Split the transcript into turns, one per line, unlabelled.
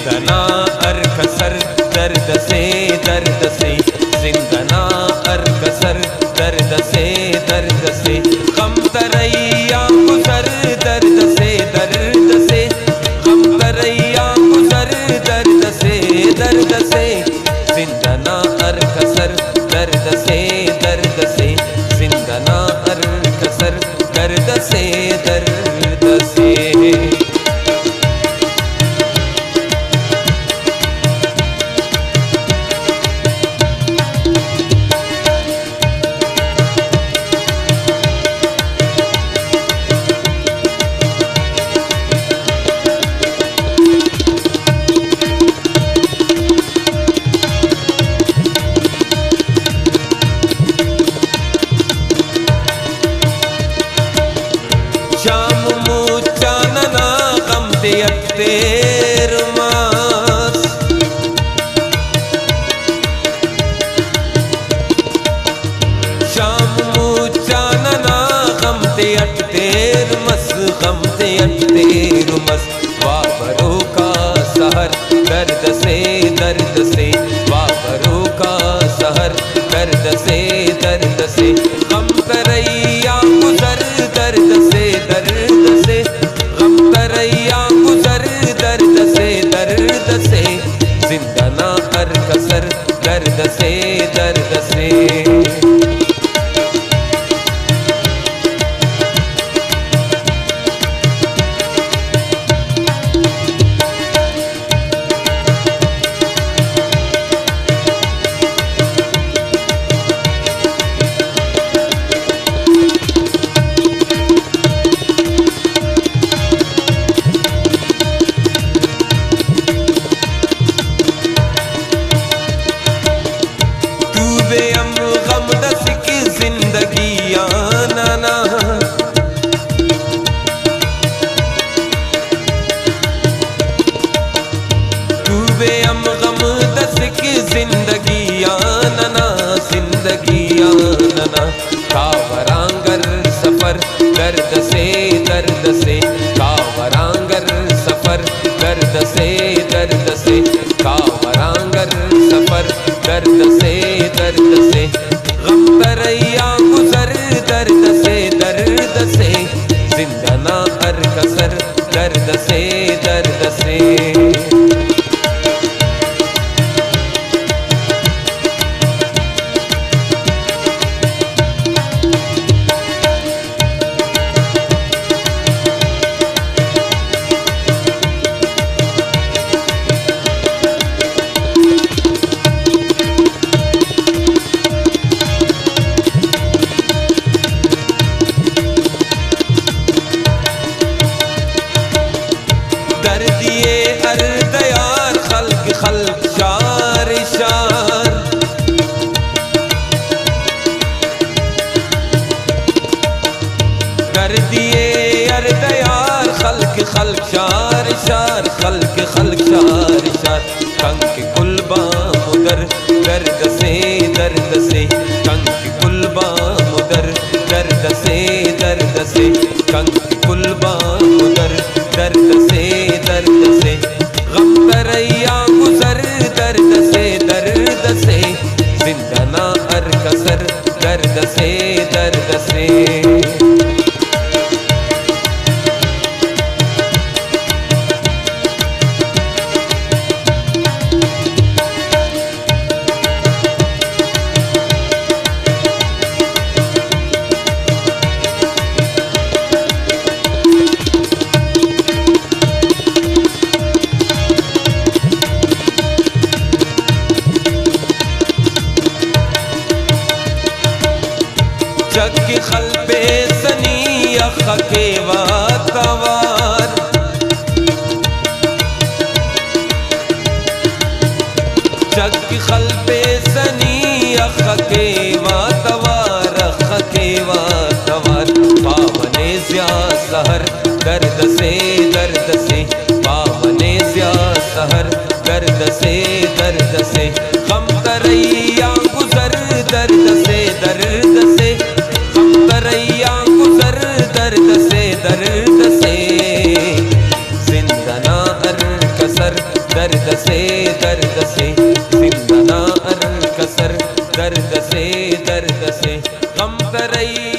जिंदना अरकसर दर्द से जिंदना अरकसर दर्द से गम तरैया गुजर दर्द से गम तरैया गुजर दर्द से जिंदना अरकसर दर्द से जिंदना अरकसर दर्द से शाम मुचानना गम तेर मास शाम मुचानना गम तेर मस वाबरो का सहर दर्द से वाबरो का सहर दर्द से गम तरैया गुजर दर्द से गम तरैया गुजर दर्द से जिंदना अरकसर दर्द से कावरांगर सफर दर्द से कावरांगर सफर दर्द से कावरांगर सफर दर्द से गम तरैया गुजर दर्द से जिंदना अरकसर दर्द से दर्दिए अर्दयार खल्क शार दर्दिए अर्दयार खल्क शार कंक कुलबा मुदर दर्द से कंक कुलबा मुदर दर्द से कंक कुलबा मुदर दर्द से गम तरैया गुजर दर्द से जिंदना अरकसर दर्द से जग खलबे सनी अखे वातवार जग खलबे सनी अखे वातवार पावने ज्या सहर दर्द से पावने ज्या सहर दर्द से गम तरैया गुजर दर्द से गम तरैया गुजर दर्द से जिंदना अरकसर दर्द दर्द से जिंदना अरन कसर दर्द से गम करई